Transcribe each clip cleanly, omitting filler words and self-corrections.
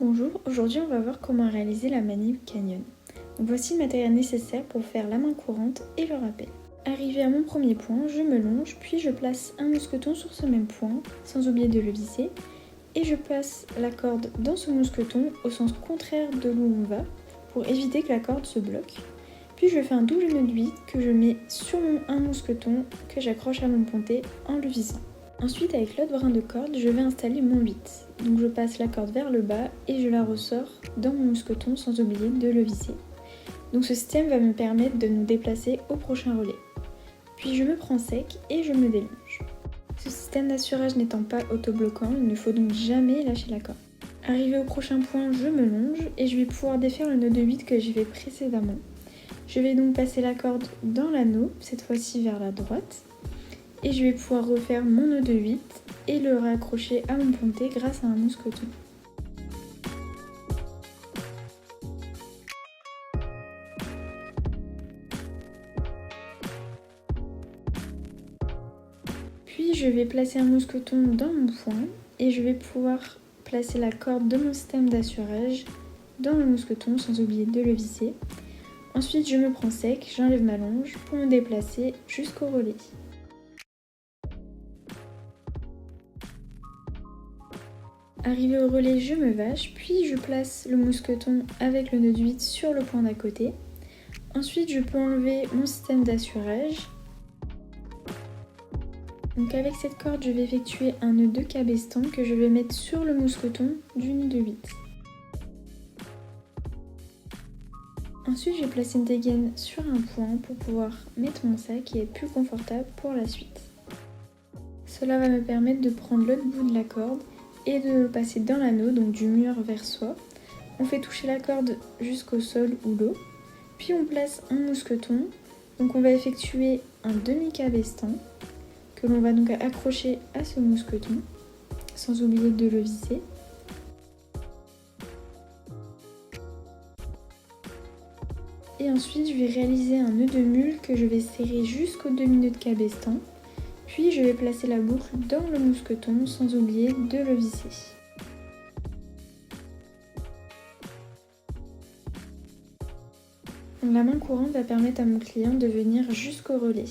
Bonjour, aujourd'hui on va voir comment réaliser la manip canyon. Donc voici le matériel nécessaire pour faire la main courante et le rappel. Arrivé à mon premier point, je me longe, puis je place un mousqueton sur ce même point, sans oublier de le visser, et je place la corde dans ce mousqueton au sens contraire de où on va, pour éviter que la corde se bloque. Puis je fais un double nœud de 8 que je mets sur un mousqueton que j'accroche à mon pontet en le vissant. Ensuite, avec l'autre brin de corde, je vais installer mon 8. Donc je passe la corde vers le bas et je la ressors dans mon mousqueton sans oublier de le visser. Donc ce système va me permettre de nous déplacer au prochain relais. Puis je me prends sec et je me délonge. Ce système d'assurage n'étant pas autobloquant, il ne faut donc jamais lâcher la corde. Arrivé au prochain point, je me longe et je vais pouvoir défaire le nœud de 8 que j'ai fait précédemment. Je vais donc passer la corde dans l'anneau, cette fois-ci vers la droite. Et je vais pouvoir refaire mon nœud de 8 et le raccrocher à mon pontet grâce à un mousqueton. Puis je vais placer un mousqueton dans mon point et je vais pouvoir placer la corde de mon système d'assurage dans le mousqueton sans oublier de le visser. Ensuite je me prends sec, j'enlève ma longe pour me déplacer jusqu'au relais. Arrivé au relais, je me vache, puis je place le mousqueton avec le nœud de 8 sur le point d'à côté. Ensuite, je peux enlever mon système d'assurage. Donc avec cette corde, je vais effectuer un nœud de cabestan que je vais mettre sur le mousqueton du nœud de 8. Ensuite, je vais placer une dégaine sur un point pour pouvoir mettre mon sac et être plus confortable pour la suite. Cela va me permettre de prendre l'autre bout de la corde et de le passer dans l'anneau, donc du mur vers soi. On fait toucher la corde jusqu'au sol ou l'eau, puis on place un mousqueton. Donc on va effectuer un demi-cabestan que l'on va donc accrocher à ce mousqueton, sans oublier de le visser. Et ensuite je vais réaliser un nœud de mule que je vais serrer jusqu'au demi-nœud de cabestan. Puis je vais placer la boucle dans le mousqueton sans oublier de le visser. La main courante va permettre à mon client de venir jusqu'au relais.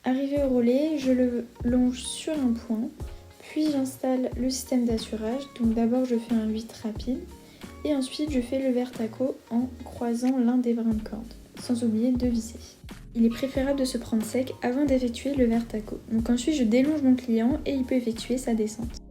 Arrivé au relais, je le longe sur un point, puis j'installe le système d'assurage. Donc d'abord je fais un 8 rapide et ensuite je fais le vertaco en croisant l'un des brins de corde, sans oublier de visser. Il est préférable de se prendre sec avant d'effectuer le vertaco. Donc ensuite je délonge mon client et il peut effectuer sa descente.